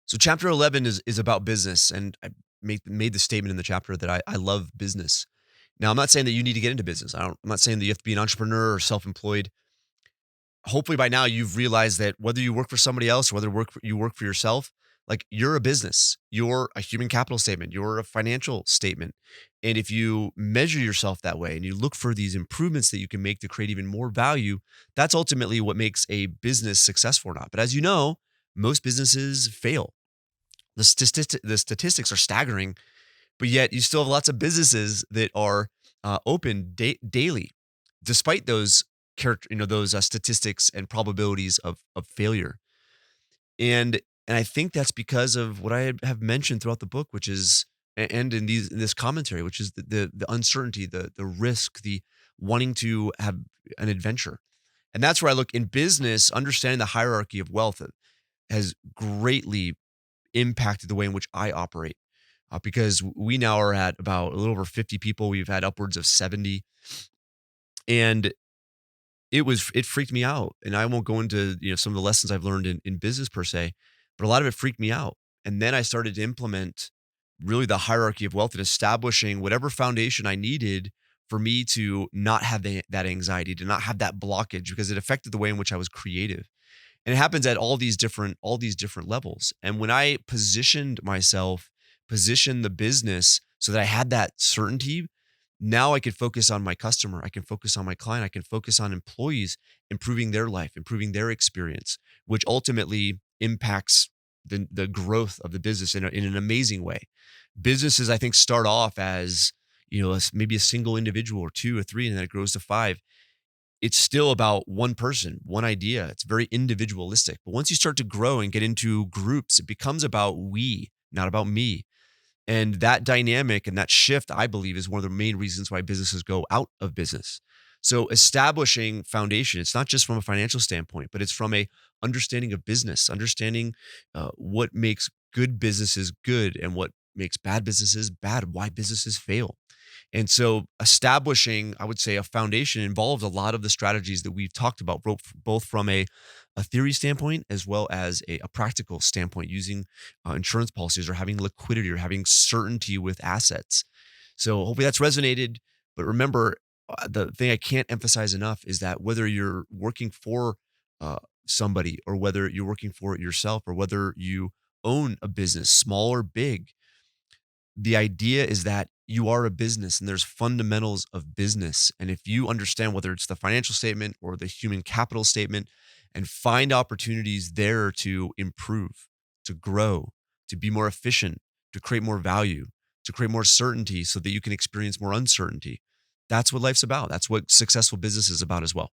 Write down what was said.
So chapter 11 is about business, and I made the statement in the chapter that I love business. Now, I'm not saying that you need to get into business. I'm not saying that you have to be an entrepreneur or self-employed. Hopefully by now you've realized that whether you work for somebody else or whether you work for yourself, like you're a business, you're a human capital statement, you're a financial statement. And if you measure yourself that way and you look for these improvements that you can make to create even more value, that's ultimately what makes a business successful or not. But as you know, most businesses fail. The statistics are staggering, but yet you still have lots of businesses that are open daily, despite those those statistics and probabilities of failure. And I think that's because of what I have mentioned throughout the book, which is and in this commentary, which is the uncertainty, the risk, the wanting to have an adventure. And that's where I look in business. Understanding the hierarchy of wealth has greatly impacted the way in which I operate, because we now are at about a little over 50 people. We've had upwards of 70, and it freaked me out. And I won't go into some of the lessons I've learned in business per se, but a lot of it freaked me out. And then I started to implement really the hierarchy of wealth and establishing whatever foundation I needed for me to not have that anxiety, to not have that blockage, because it affected the way in which I was creative. And it happens at all these different levels. And when I positioned the business so that I had that certainty, now I could focus on my customer, I can focus on my client, I can focus on employees, improving their life, improving their experience, which ultimately impacts the growth of the business in an amazing way. Businesses, I think, start off as maybe a single individual or two or three, and then it grows to five. It's still about one person, one idea. It's very individualistic. But once you start to grow and get into groups, it becomes about we, not about me. And that dynamic and that shift, I believe, is one of the main reasons why businesses go out of business. So establishing foundation, it's not just from a financial standpoint, but it's from a understanding of business, understanding what makes good businesses good and what makes bad businesses bad, why businesses fail. And so establishing, I would say, a foundation involves a lot of the strategies that we've talked about, both from a theory standpoint as well as a practical standpoint, using insurance policies or having liquidity or having certainty with assets. So hopefully that's resonated. But remember, the thing I can't emphasize enough is that whether you're working for somebody or whether you're working for it yourself or whether you own a business, small or big, the idea is that you are a business and there's fundamentals of business. And if you understand whether it's the financial statement or the human capital statement and find opportunities there to improve, to grow, to be more efficient, to create more value, to create more certainty so that you can experience more uncertainty. That's what life's about. That's what successful business is about as well.